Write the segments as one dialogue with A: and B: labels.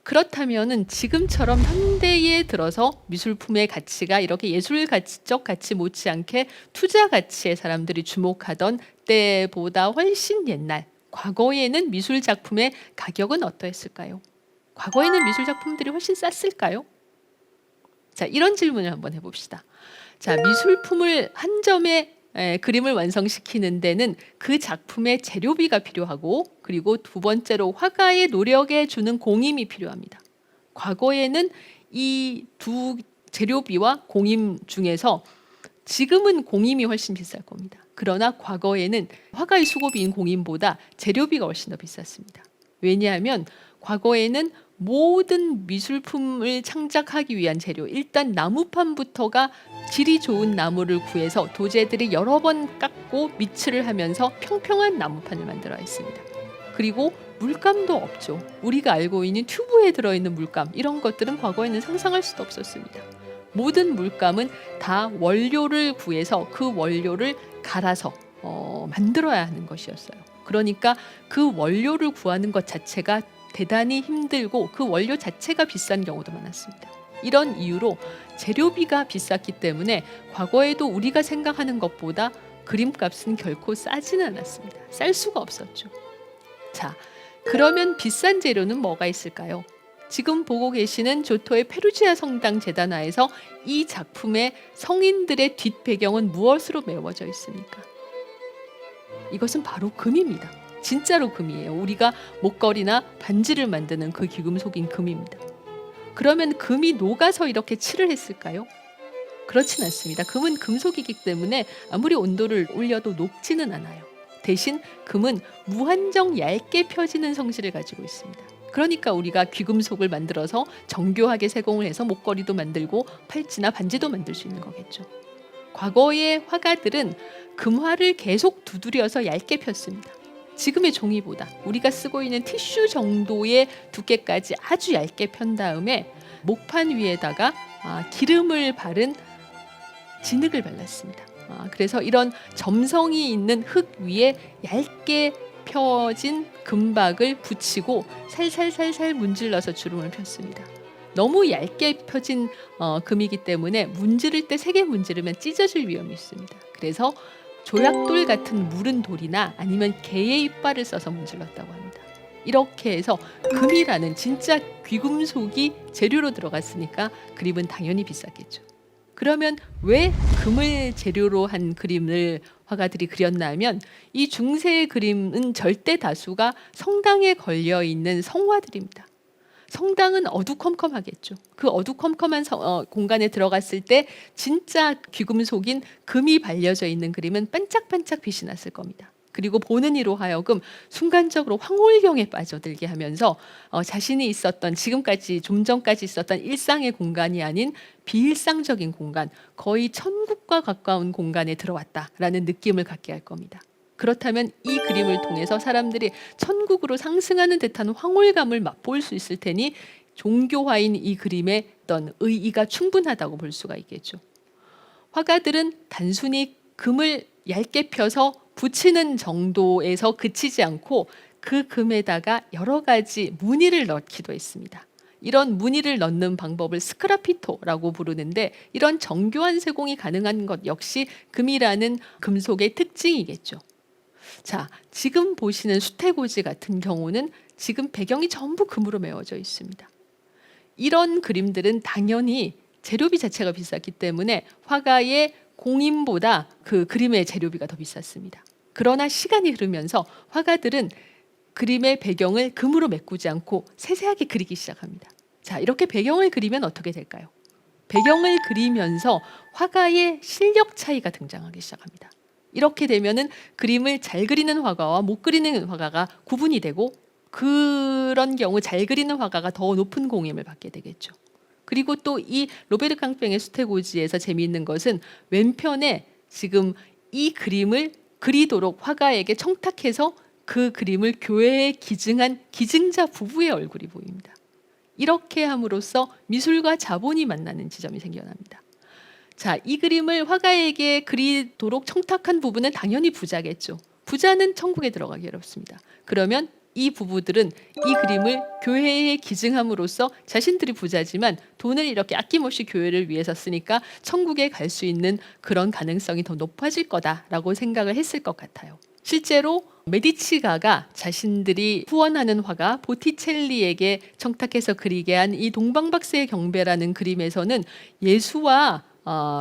A: 그렇다면은 지금처럼 현대에 들어서 미술품의 가치가 이렇게 예술 가치적 가치 못지않게 투자 가치에 사람들이 주목하던 때보다 훨씬 옛날, 과거에는 미술 작품의 가격은 어떠했을까요? 과거에는 미술 작품들이 훨씬 쌌을까요? 자, 이런 질문을 한번 해봅시다. 자, 미술품을 한 점의 그림을 완성시키는 데는 그 작품의 재료비가 필요하고, 그리고 두 번째로 화가의 노력에 주는 공임이 필요합니다. 과거에는 이 두 재료비와 공임 중에서 지금은 공임이 훨씬 비쌀 겁니다. 그러나 과거에는 화가의 수고비인 공임보다 재료비가 훨씬 더 비쌌습니다. 왜냐하면 과거에는 모든 미술품을 창작하기 위한 재료, 일단 나무판부터가 질이 좋은 나무를 구해서 도제들이 여러 번 깎고 미츠를 하면서 평평한 나무판을 만들어야 했습니다. 그리고 물감도 없죠. 우리가 알고 있는 튜브에 들어있는 물감, 이런 것들은 과거에는 상상할 수도 없었습니다. 모든 물감은 다 원료를 구해서 그 원료를 갈아서 만들어야 하는 것이었어요. 그러니까 그 원료를 구하는 것 자체가 대단히 힘들고 그 원료 자체가 비싼 경우도 많았습니다. 이런 이유로 재료비가 비쌌기 때문에 과거에도 우리가 생각하는 것보다 그림값은 결코 싸지는 않았습니다. 쌀 수가 없었죠. 자, 그러면 비싼 재료는 뭐가 있을까요? 지금 보고 계시는 조토의 페루지아 성당 재단화에서 이 작품의 성인들의 뒷배경은 무엇으로 메워져 있습니까? 이것은 바로 금입니다. 진짜로 금이에요. 우리가 목걸이나 반지를 만드는 그 귀금속인 금입니다. 그러면 금이 녹아서 이렇게 칠을 했을까요? 그렇진 않습니다. 금은 금속이기 때문에 아무리 온도를 올려도 녹지는 않아요. 대신 금은 무한정 얇게 펴지는 성질을 가지고 있습니다. 그러니까 우리가 귀금속을 만들어서 정교하게 세공을 해서 목걸이도 만들고 팔찌나 반지도 만들 수 있는 거겠죠. 과거의 화가들은 금화를 계속 두드려서 얇게 폈습니다. 지금의 종이보다 우리가 쓰고 있는 티슈 정도의 두께까지 아주 얇게 편 다음에 목판 위에다가 기름을 바른 진흙을 발랐습니다. 그래서 이런 점성이 있는 흙 위에 얇게 펴진 금박을 붙이고 살살살살 문질러서 주름을 폈습니다. 너무 얇게 펴진 금이기 때문에 문지를 때 세게 문지르면 찢어질 위험이 있습니다. 그래서 조약돌 같은 무른 돌이나 아니면 개의 이빨을 써서 문질렀다고 합니다. 이렇게 해서 금이라는 진짜 귀금속이 재료로 들어갔으니까 그림은 당연히 비쌌겠죠. 그러면 왜 금을 재료로 한 그림을 화가들이 그렸나 하면 이 중세의 그림은 절대 다수가 성당에 걸려있는 성화들입니다. 성당은 어두컴컴하겠죠. 그 어두컴컴한 공간에 들어갔을 때 진짜 귀금속인 금이 발려져 있는 그림은 반짝반짝 빛이 났을 겁니다. 그리고 보는 이로 하여금 순간적으로 황홀경에 빠져들게 하면서 자신이 있었던, 지금까지 좀 전까지 있었던 일상의 공간이 아닌 비일상적인 공간, 거의 천국과 가까운 공간에 들어왔다라는 느낌을 갖게 할 겁니다. 그렇다면 이 그림을 통해서 사람들이 천국으로 상승하는 듯한 황홀감을 맛볼 수 있을 테니 종교화인 이 그림의 어떤 의의가 충분하다고 볼 수가 있겠죠. 화가들은 단순히 금을 얇게 펴서 붙이는 정도에서 그치지 않고 그 금에다가 여러 가지 무늬를 넣기도 했습니다. 이런 무늬를 넣는 방법을 스크라피토라고 부르는데, 이런 정교한 세공이 가능한 것 역시 금이라는 금속의 특징이겠죠. 자, 지금 보시는 수태고지 같은 경우는 지금 배경이 전부 금으로 메워져 있습니다. 이런 그림들은 당연히 재료비 자체가 비쌌기 때문에 화가의 공임보다 그 그림의 재료비가 더 비쌌습니다. 그러나 시간이 흐르면서 화가들은 그림의 배경을 금으로 메꾸지 않고 세세하게 그리기 시작합니다. 자, 이렇게 배경을 그리면 어떻게 될까요? 배경을 그리면서 화가의 실력 차이가 등장하기 시작합니다. 이렇게 되면은 그림을 잘 그리는 화가와 못 그리는 화가가 구분이 되고, 그런 경우 잘 그리는 화가가 더 높은 공임을 받게 되겠죠. 그리고 또 이 로베르 캉팽의 수태고지에서 재미있는 것은 왼편에 지금 이 그림을 그리도록 화가에게 청탁해서 그 그림을 교회에 기증한 기증자 부부의 얼굴이 보입니다. 이렇게 함으로써 미술과 자본이 만나는 지점이 생겨납니다. 자, 이 그림을 화가에게 그리도록 청탁한 부부는 당연히 부자겠죠. 부자는 천국에 들어가기 어렵습니다. 그러면 이 부부들은 이 그림을 교회에 기증함으로써 자신들이 부자지만 돈을 이렇게 아낌없이 교회를 위해서 쓰니까 천국에 갈 수 있는 그런 가능성이 더 높아질 거다라고 생각을 했을 것 같아요. 실제로 메디치가가 자신들이 후원하는 화가 보티첼리에게 청탁해서 그리게 한 이 동방박사의 경배라는 그림에서는 예수와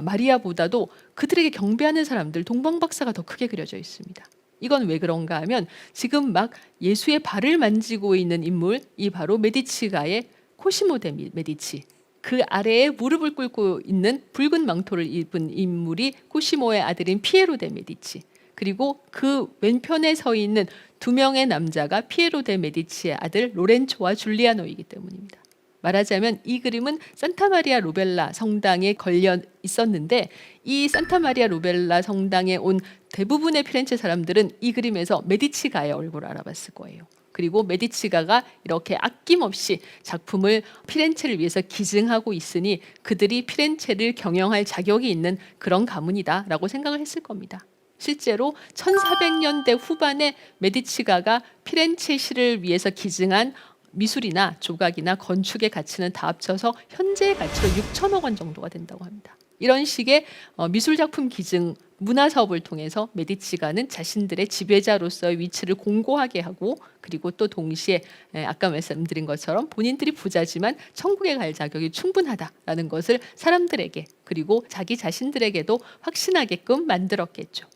A: 마리아보다도 그들에게 경배하는 사람들 동방박사가 더 크게 그려져 있습니다. 이건 왜 그런가 하면 지금 막 예수의 발을 만지고 있는 인물, 이 바로 메디치가의 코시모 데 메디치, 그 아래에 무릎을 꿇고 있는 붉은 망토를 입은 인물이 코시모의 아들인 피에로 데 메디치, 그리고 그 왼편에 서 있는 두 명의 남자가 피에로 데 메디치의 아들 로렌초와 줄리아노이기 때문입니다. 말하자면 이 그림은 산타마리아 로벨라 성당에 걸려 있었는데 이 산타마리아 로벨라 성당에 온 대부분의 피렌체 사람들은 이 그림에서 메디치가의 얼굴을 알아봤을 거예요. 그리고 메디치가가 이렇게 아낌없이 작품을 피렌체를 위해서 기증하고 있으니 그들이 피렌체를 경영할 자격이 있는 그런 가문이다라고 생각을 했을 겁니다. 실제로 1400년대 후반에 메디치가가 피렌체 시를 위해서 기증한 미술이나 조각이나 건축의 가치는 다 합쳐서 현재의 가치로 6천억 원 정도가 된다고 합니다. 이런 식의 미술작품 기증 문화사업을 통해서 메디치가는 자신들의 지배자로서의 위치를 공고하게 하고, 그리고 또 동시에 아까 말씀드린 것처럼 본인들이 부자지만 천국에 갈 자격이 충분하다라는 것을 사람들에게 그리고 자기 자신들에게도 확신하게끔 만들었겠죠.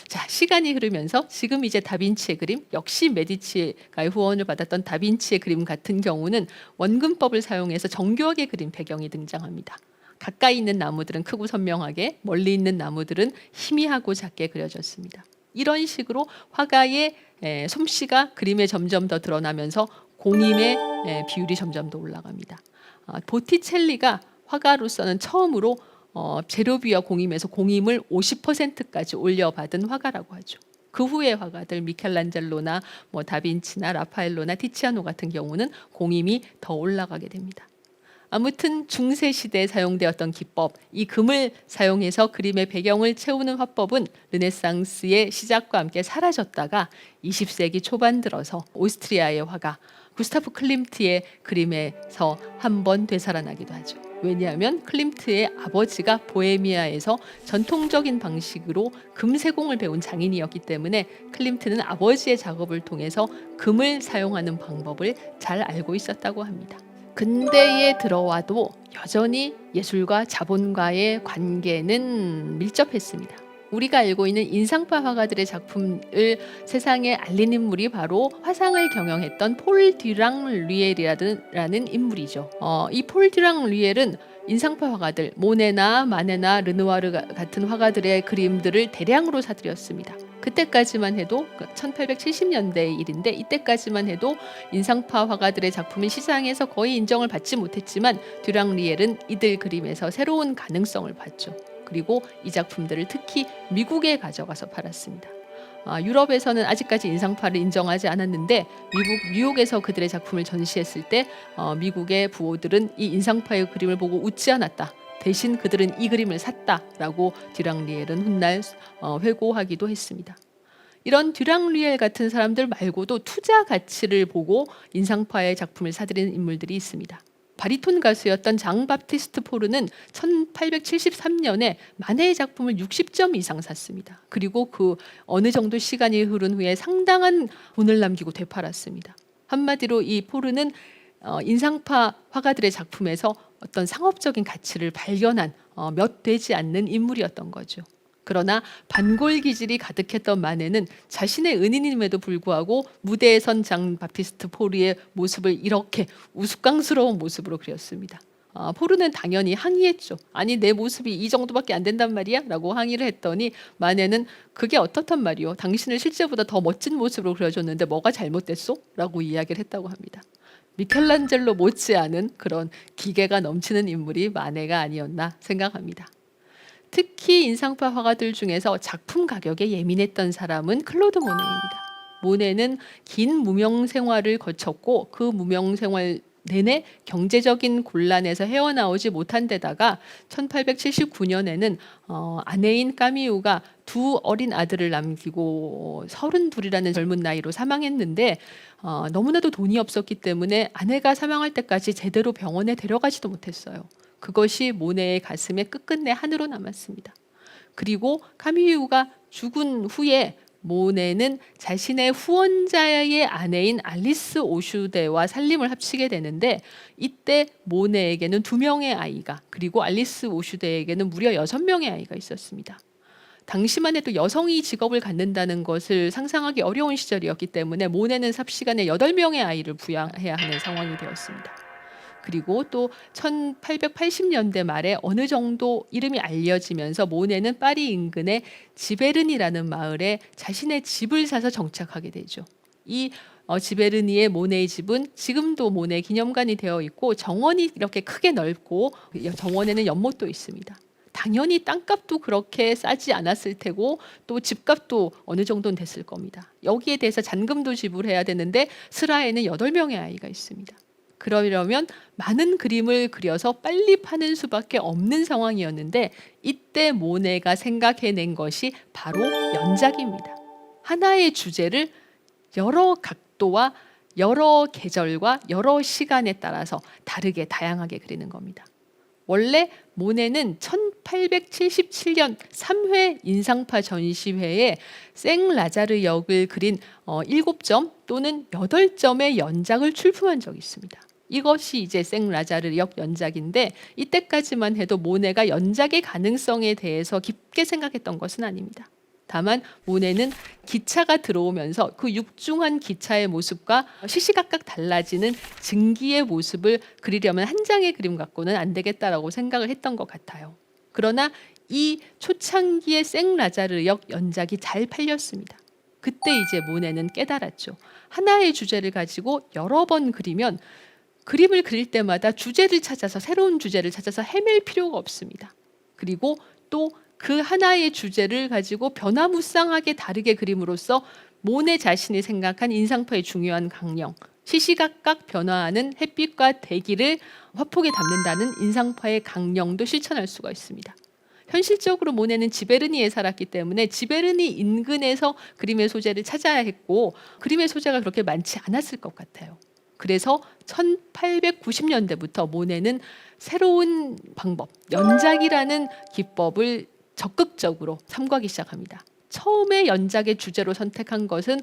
A: 자, 시간이 흐르면서 지금 이제 다빈치의 그림, 역시 메디치가의 후원을 받았던 다빈치의 그림 같은 경우는 원근법을 사용해서 정교하게 그린 배경이 등장합니다. 가까이 있는 나무들은 크고 선명하게, 멀리 있는 나무들은 희미하고 작게 그려졌습니다. 이런 식으로 화가의 솜씨가 그림에 점점 더 드러나면서 공임의 비율이 점점 더 올라갑니다. 보티첼리가 화가로서는 처음으로 제로비와 공임에서 공임을 50%까지 올려받은 화가라고 하죠. 그 후의 화가들 미켈란젤로나 다빈치나 라파엘로나 티치아노 같은 경우는 공임이 더 올라가게 됩니다. 아무튼 중세 시대에 사용되었던 기법, 이 금을 사용해서 그림의 배경을 채우는 화법은 르네상스의 시작과 함께 사라졌다가 20세기 초반 들어서 오스트리아의 화가 구스타프 클림트의 그림에서 한번 되살아나기도 하죠. 왜냐하면 클림트의 아버지가 보헤미아에서 전통적인 방식으로 금세공을 배운 장인이었기 때문에 클림트는 아버지의 작업을 통해서 금을 사용하는 방법을 잘 알고 있었다고 합니다. 근대에 들어와도 여전히 예술과 자본과의 관계는 밀접했습니다. 우리가 알고 있는 인상파 화가들의 작품을 세상에 알린 인물이 바로 화상을 경영했던 폴 듀랑 류엘이라는 인물이죠. 이 폴 듀랑 류엘은 인상파 화가들 모네나 마네나 르누아르 같은 화가들의 그림들을 대량으로 사들였습니다. 그때까지만 해도 1870년대의 일인데, 이때까지만 해도 인상파 화가들의 작품은 시장에서 거의 인정을 받지 못했지만 듀랑 류엘은 이들 그림에서 새로운 가능성을 봤죠. 그리고 이 작품들을 특히 미국에 가져가서 팔았습니다. 유럽에서는 아직까지 인상파를 인정하지 않았는데 미국 뉴욕에서 그들의 작품을 전시했을 때 미국의 부호들은 이 인상파의 그림을 보고 웃지 않았다. 대신 그들은 이 그림을 샀다라고 듀랑 류엘은 훗날 회고하기도 했습니다. 이런 듀랑 류엘 같은 사람들 말고도 투자 가치를 보고 인상파의 작품을 사들인 인물들이 있습니다. 바리톤 가수였던 장 바티스트 포르는 1873년에 마네의 작품을 60점 이상 샀습니다. 그리고 그 어느 정도 시간이 흐른 후에 상당한 돈을 남기고 되팔았습니다. 한마디로 이 포르는 인상파 화가들의 작품에서 어떤 상업적인 가치를 발견한 몇 되지 않는 인물이었던 거죠. 그러나 반골 기질이 가득했던 마네는 자신의 은인임에도 불구하고 무대에 선 장 바티스트 포르의 모습을 이렇게 우스꽝스러운 모습으로 그렸습니다. 포르는 당연히 항의했죠. 아니, 내 모습이 이 정도밖에 안 된단 말이야? 라고 항의를 했더니 마네는 그게 어떻단 말이요? 당신을 실제보다 더 멋진 모습으로 그려줬는데 뭐가 잘못됐소? 라고 이야기를 했다고 합니다. 미켈란젤로 못지않은 그런 기계가 넘치는 인물이 마네가 아니었나 생각합니다. 특히 인상파 화가들 중에서 작품 가격에 예민했던 사람은 클로드 모네입니다. 모네는 긴 무명 생활을 거쳤고 그 무명 생활 내내 경제적인 곤란에서 헤어나오지 못한 데다가 1879년에는 아내인 까미우가 두 어린 아들을 남기고 32이라는 젊은 나이로 사망했는데 너무나도 돈이 없었기 때문에 아내가 사망할 때까지 제대로 병원에 데려가지도 못했어요. 그것이 모네의 가슴에 끝끝내 한으로 남았습니다. 그리고 카미유가 죽은 후에 모네는 자신의 후원자의 아내인 알리스 오슈데와 살림을 합치게 되는데, 이때 모네에게는 2명의 아이가, 그리고 알리스 오슈데에게는 무려 6명의 아이가 있었습니다. 당시만 해도 여성이 직업을 갖는다는 것을 상상하기 어려운 시절이었기 때문에 모네는 삽시간에 8명의 아이를 부양해야 하는 상황이 되었습니다. 그리고 또 1880년대 말에 어느 정도 이름이 알려지면서 모네는 파리 인근의 지베르니라는 마을에 자신의 집을 사서 정착하게 되죠. 이 지베르니의 모네의 집은 지금도 모네 기념관이 되어 있고, 정원이 이렇게 크게 넓고 정원에는 연못도 있습니다. 당연히 땅값도 그렇게 싸지 않았을 테고 또 집값도 어느 정도는 됐을 겁니다. 여기에 대해서 잔금도 지불해야 되는데 스라에는 8명의 아이가 있습니다. 그러려면 많은 그림을 그려서 빨리 파는 수밖에 없는 상황이었는데, 이때 모네가 생각해낸 것이 바로 연작입니다. 하나의 주제를 여러 각도와 여러 계절과 여러 시간에 따라서 다르게 다양하게 그리는 겁니다. 원래 모네는 1877년 3회 인상파 전시회에 생라자르 역을 그린 7점 또는 8점의 연작을 출품한 적이 있습니다. 이것이 이제 생라자르 역 연작인데, 이때까지만 해도 모네가 연작의 가능성에 대해서 깊게 생각했던 것은 아닙니다. 다만 모네는 기차가 들어오면서 그 육중한 기차의 모습과 시시각각 달라지는 증기의 모습을 그리려면 한 장의 그림 갖고는 안 되겠다라고 생각을 했던 것 같아요. 그러나 이 초창기의 생라자르 역 연작이 잘 팔렸습니다. 그때 이제 모네는 깨달았죠. 하나의 주제를 가지고 여러 번 그리면 그림을 그릴 때마다 주제를 찾아서, 새로운 주제를 찾아서 헤맬 필요가 없습니다. 그리고 또 그 하나의 주제를 가지고 변화무쌍하게 다르게 그림으로써 모네 자신이 생각한 인상파의 중요한 강령, 시시각각 변화하는 햇빛과 대기를 화폭에 담는다는 인상파의 강령도 실천할 수가 있습니다. 현실적으로 모네는 지베르니에 살았기 때문에 지베르니 인근에서 그림의 소재를 찾아야 했고, 그림의 소재가 그렇게 많지 않았을 것 같아요. 그래서 1890년대부터 모네는 새로운 방법, 연작이라는 기법을 적극적으로 삼가기 시작합니다. 처음에 연작의 주제로 선택한 것은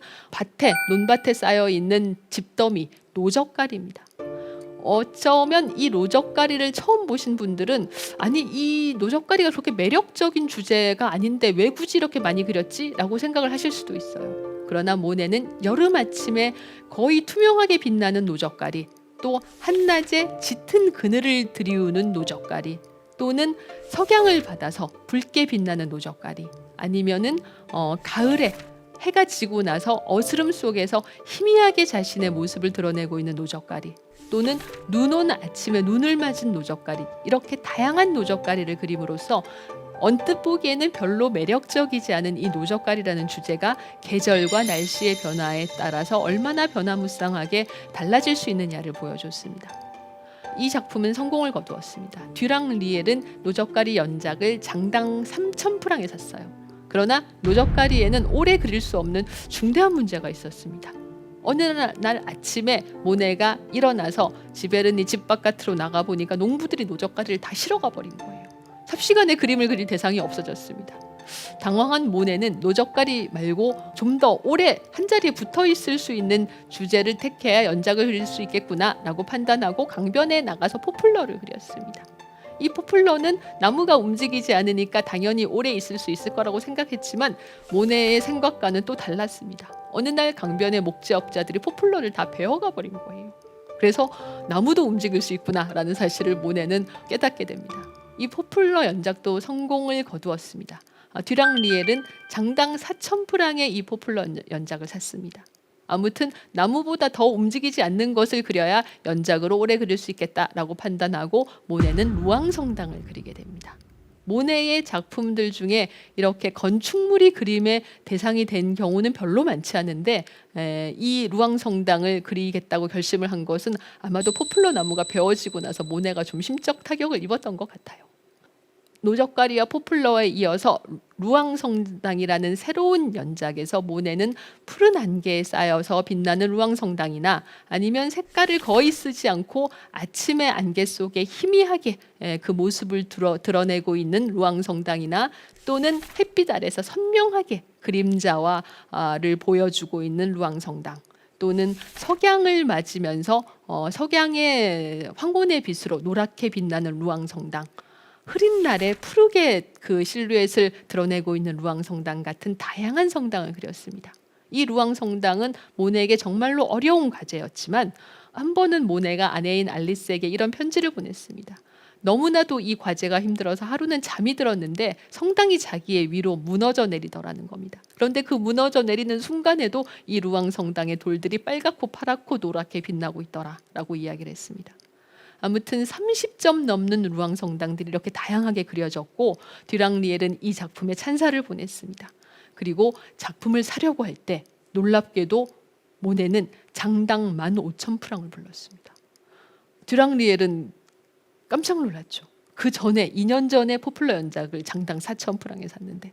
A: 논밭에 쌓여 있는 집더미, 노적가리입니다. 어쩌면 이 노적가리를 처음 보신 분들은 아니, 이 노적가리가 그렇게 매력적인 주제가 아닌데 왜 굳이 이렇게 많이 그렸지? 라고 생각을 하실 수도 있어요. 그러나 모네는 여름 아침에 거의 투명하게 빛나는 노적가리, 또 한낮에 짙은 그늘을 들이우는 노적가리, 또는 석양을 받아서 붉게 빛나는 노적가리, 아니면은 가을에 해가 지고 나서 어스름 속에서 희미하게 자신의 모습을 드러내고 있는 노적가리, 또는 눈 온 아침에 눈을 맞은 노적가리, 이렇게 다양한 노적가리를 그림으로써 언뜻 보기에는 별로 매력적이지 않은 이 노적가리라는 주제가 계절과 날씨의 변화에 따라서 얼마나 변화무쌍하게 달라질 수 있느냐를 보여줬습니다. 이 작품은 성공을 거두었습니다. 듀랑 리엘은 노적가리 연작을 장당 3,000프랑에 샀어요. 그러나 노적가리에는 오래 그릴 수 없는 중대한 문제가 있었습니다. 어느 날 아침에 모네가 일어나서 지베르니 집 바깥으로 나가보니까 농부들이 노적가리를 다 실어가 버린 거예요. 삽시간에 그림을 그릴 대상이 없어졌습니다. 당황한 모네는 노적가리 말고 좀 더 오래 한자리에 붙어 있을 수 있는 주제를 택해야 연작을 그릴 수 있겠구나 라고 판단하고 강변에 나가서 포플러를 그렸습니다. 이 포플러는 나무가 움직이지 않으니까 당연히 오래 있을 수 있을 거라고 생각했지만 모네의 생각과는 또 달랐습니다. 어느 날 강변의 목재업자들이 포플러를 다 베어가 버린 거예요. 그래서 나무도 움직일 수 있구나 라는 사실을 모네는 깨닫게 됩니다. 이 포플러 연작도 성공을 거두었습니다. 듀랑 리엘은 장당 4,000프랑의 이 포플러 연작을 샀습니다. 아무튼 나무보다 더 움직이지 않는 것을 그려야 연작으로 오래 그릴 수 있겠다라고 판단하고 모네는 루앙 성당을 그리게 됩니다. 모네의 작품들 중에 이렇게 건축물이 그림의 대상이 된 경우는 별로 많지 않은데, 이 루앙 성당을 그리겠다고 결심을 한 것은 아마도 포플러 나무가 베어지고 나서 모네가 좀 심적 타격을 입었던 것 같아요. 노적가리와 포플러에 이어서 루앙성당이라는 새로운 연작에서 모네는 푸른 안개에 쌓여서 빛나는 루앙성당이나 아니면 색깔을 거의 쓰지 않고 아침의 안개 속에 희미하게 그 모습을 드러내고 있는 루앙성당이나 또는 햇빛 아래서 선명하게 그림자와를 보여주고 있는 루앙성당, 또는 석양을 맞으면서 석양의 황혼의 빛으로 노랗게 빛나는 루앙성당, 흐린 날에 푸르게 그 실루엣을 드러내고 있는 루앙성당 같은 다양한 성당을 그렸습니다. 이 루앙성당은 모네에게 정말로 어려운 과제였지만 한 번은 모네가 아내인 알리스에게 이런 편지를 보냈습니다. 너무나도 이 과제가 힘들어서 하루는 잠이 들었는데 성당이 자기의 위로 무너져 내리더라는 겁니다. 그런데 그 무너져 내리는 순간에도 이 루앙성당의 돌들이 빨갛고 파랗고 노랗게 빛나고 있더라라고 이야기를 했습니다. 아무튼 30점 넘는 루앙성당들이 이렇게 다양하게 그려졌고 듀랑리엘은 이 작품에 찬사를 보냈습니다. 그리고 작품을 사려고 할 때 놀랍게도 모네는 장당 15,000프랑을 불렀습니다. 듀랑리엘은 깜짝 놀랐죠. 그 전에 2년 전에 포플러 연작을 장당 4,000프랑에 샀는데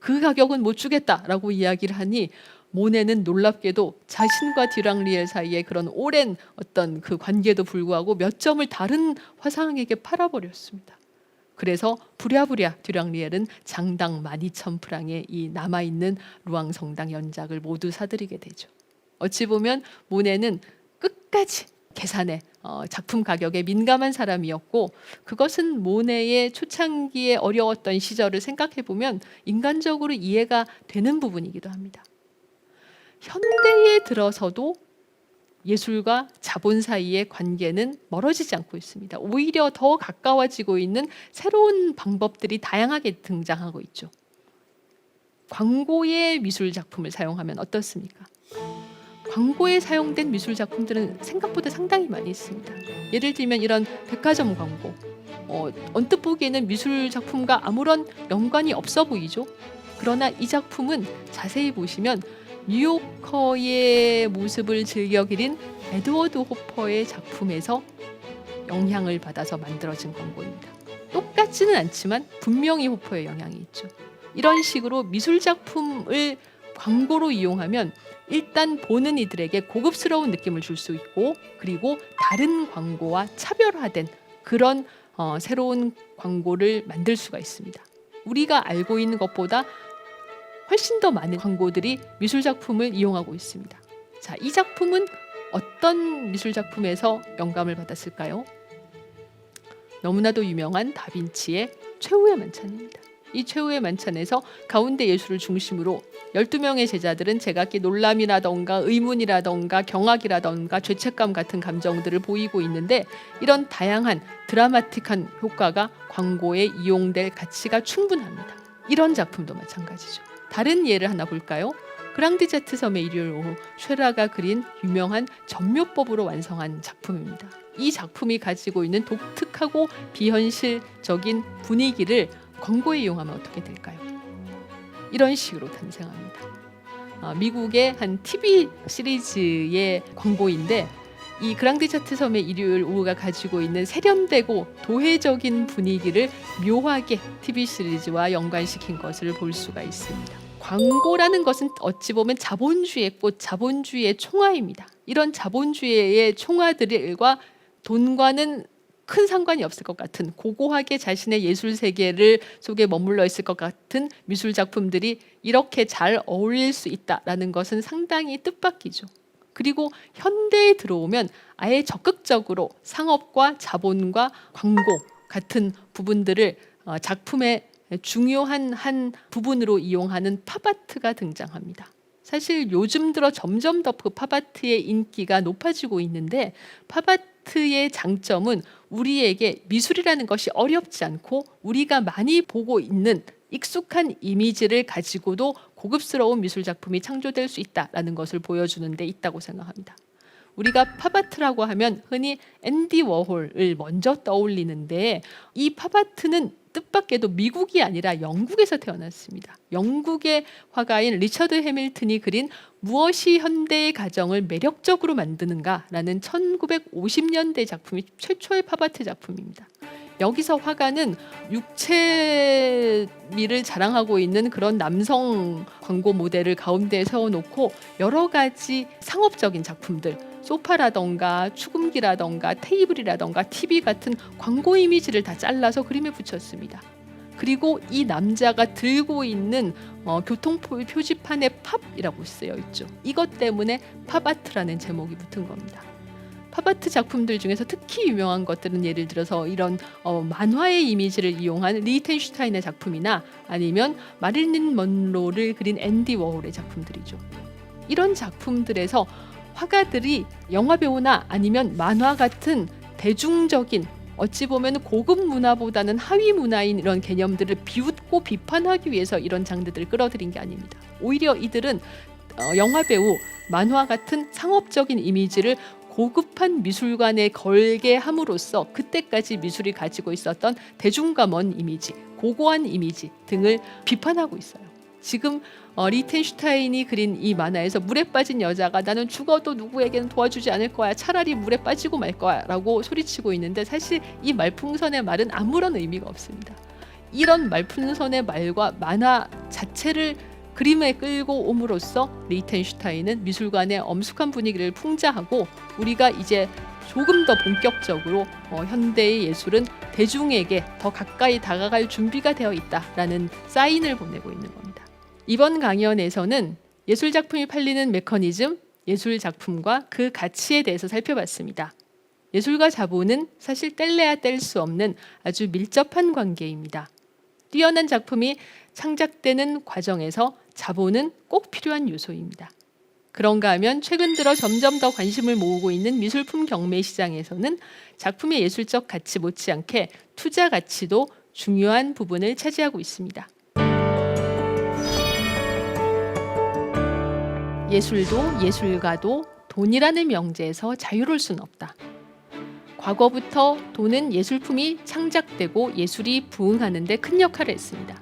A: 그 가격은 못 주겠다라고 이야기를 하니 모네는 놀랍게도 자신과 듀랑리엘 사이에 그런 오랜 어떤 그 관계도 불구하고 몇 점을 다른 화상에게 팔아버렸습니다. 그래서 부랴부랴 듀랑리엘은 장당 12,000프랑의 이 남아있는 루앙성당 연작을 모두 사들이게 되죠. 어찌 보면 모네는 끝까지 계산에 작품 가격에 민감한 사람이었고, 그것은 모네의 초창기에 어려웠던 시절을 생각해 보면 인간적으로 이해가 되는 부분이기도 합니다. 현대에 들어서도 예술과 자본 사이의 관계는 멀어지지 않고 있습니다. 오히려 더 가까워지고 있는 새로운 방법들이 다양하게 등장하고 있죠. 광고의 미술 작품을 사용하면 어떻습니까? 광고에 사용된 미술 작품들은 생각보다 상당히 많이 있습니다. 예를 들면 이런 백화점 광고, 언뜻 보기에는 미술 작품과 아무런 연관이 없어 보이죠. 그러나 이 작품은 자세히 보시면 뉴요커의 모습을 즐겨 그린 에드워드 호퍼의 작품에서 영향을 받아서 만들어진 광고입니다. 똑같지는 않지만 분명히 호퍼의 영향이 있죠. 이런 식으로 미술 작품을 광고로 이용하면 일단 보는 이들에게 고급스러운 느낌을 줄 수 있고, 그리고 다른 광고와 차별화된 그런 새로운 광고를 만들 수가 있습니다. 우리가 알고 있는 것보다 훨씬 더 많은 광고들이 미술 작품을 이용하고 있습니다. 자, 이 작품은 어떤 미술 작품에서 영감을 받았을까요? 너무나도 유명한 다빈치의 최후의 만찬입니다. 이 최후의 만찬에서 가운데 예수를 중심으로 12명의 제자들은 제각기 놀람이라던가 의문이라던가 경악이라던가 죄책감 같은 감정들을 보이고 있는데, 이런 다양한 드라마틱한 효과가 광고에 이용될 가치가 충분합니다. 이런 작품도 마찬가지죠. 다른 예를 하나 볼까요? 그랑디자트 섬의 일요일 오후, 쉐라가 그린 유명한 전묘법으로 완성한 작품입니다. 이 작품이 가지고 있는 독특하고 비현실적인 분위기를 광고에 이용하면 어떻게 될까요? 이런 식으로 탄생합니다. 미국의 한 TV 시리즈의 광고인데, 이 그랑디자트 섬의 일요일 오후가 가지고 있는 세련되고 도회적인 분위기를 묘하게 TV 시리즈와 연관시킨 것을 볼 수가 있습니다. 광고라는 것은 어찌 보면 자본주의의 꽃, 자본주의의 총화입니다. 이런 자본주의의 총화들과 돈과는 큰 상관이 없을 것 같은, 고고하게 자신의 예술 세계를 속에 머물러 있을 것 같은 미술 작품들이 이렇게 잘 어울릴 수 있다라는 것은 상당히 뜻밖이죠. 그리고 현대에 들어오면 아예 적극적으로 상업과 자본과 광고 같은 부분들을 작품의 중요한 한 부분으로 이용하는 팝아트가 등장합니다. 사실 요즘 들어 점점 더 그 팝아트의 인기가 높아지고 있는데, 팝아트의 장점은 우리에게 미술이라는 것이 어렵지 않고 우리가 많이 보고 있는 익숙한 이미지를 가지고도 고급스러운 미술 작품이 창조될 수 있다라는 것을 보여주는 데 있다고 생각합니다. 우리가 팝아트라고 하면 흔히 앤디 워홀을 먼저 떠올리는데, 이 팝아트는 뜻밖에도 미국이 아니라 영국에서 태어났습니다. 영국의 화가인 리처드 해밀턴이 그린 무엇이 현대의 가정을 매력적으로 만드는가라는 1950년대 작품이 최초의 팝아트 작품입니다. 여기서 화가는 육체미를 자랑하고 있는 그런 남성 광고 모델을 가운데에 세워놓고 여러 가지 상업적인 작품들, 소파라던가 축음기라던가 테이블이라던가 TV 같은 광고 이미지를 다 잘라서 그림에 붙였습니다. 그리고 이 남자가 들고 있는 교통표지판에 팝이라고 쓰여 있죠. 이것 때문에 팝아트라는 제목이 붙은 겁니다. 팝아트 작품들 중에서 특히 유명한 것들은 예를 들어서 이런 만화의 이미지를 이용한 리히텐슈타인의 작품이나 아니면 마릴린 먼로를 그린 앤디 워홀의 작품들이죠. 이런 작품들에서 화가들이 영화배우나 아니면 만화 같은 대중적인 어찌 보면 고급 문화보다는 하위 문화인 이런 개념들을 비웃고 비판하기 위해서 이런 장르들을 끌어들인 게 아닙니다. 오히려 이들은 영화배우, 만화 같은 상업적인 이미지를 고급한 미술관에 걸게 함으로써 그때까지 미술이 가지고 있었던 대중과 먼 이미지, 고고한 이미지 등을 비판하고 있어요. 지금 리히텐슈타인이 그린 이 만화에서 물에 빠진 여자가 나는 죽어도 누구에게는 도와주지 않을 거야. 차라리 물에 빠지고 말 거야 라고 소리치고 있는데 사실 이 말풍선의 말은 아무런 의미가 없습니다. 이런 말풍선의 말과 만화 자체를 그림에 끌고 옴으로써 리히텐슈타인은 미술관의 엄숙한 분위기를 풍자하고 우리가 이제 조금 더 본격적으로 현대의 예술은 대중에게 더 가까이 다가갈 준비가 되어 있다라는 사인을 보내고 있는 겁니다. 이번 강연에서는 예술작품이 팔리는 메커니즘, 예술작품과 그 가치에 대해서 살펴봤습니다. 예술과 자본은 사실 뗄래야 뗄 수 없는 아주 밀접한 관계입니다. 뛰어난 작품이 창작되는 과정에서 자본은 꼭 필요한 요소입니다. 그런가 하면 최근 들어 점점 더 관심을 모으고 있는 미술품 경매 시장에서는 작품의 예술적 가치 못지않게 투자 가치도 중요한 부분을 차지하고 있습니다. 예술도 예술가도 돈이라는 명제에서 자유로울 수는 없다. 과거부터 돈은 예술품이 창작되고 예술이 부흥하는 데 큰 역할을 했습니다.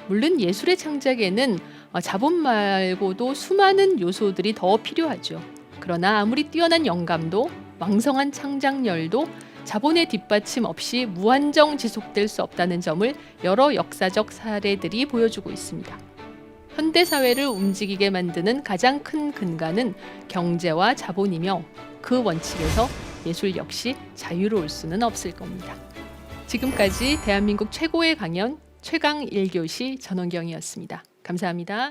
A: 물론 예술의 창작에는 자본 말고도 수많은 요소들이 더 필요하죠. 그러나 아무리 뛰어난 영감도 왕성한 창작열도 자본의 뒷받침 없이 무한정 지속될 수 없다는 점을 여러 역사적 사례들이 보여주고 있습니다. 현대사회를 움직이게 만드는 가장 큰 근간은 경제와 자본이며 그 원칙에서 예술 역시 자유로울 수는 없을 겁니다. 지금까지 대한민국 최고의 강연 최강 1교시 전원경이었습니다. 감사합니다.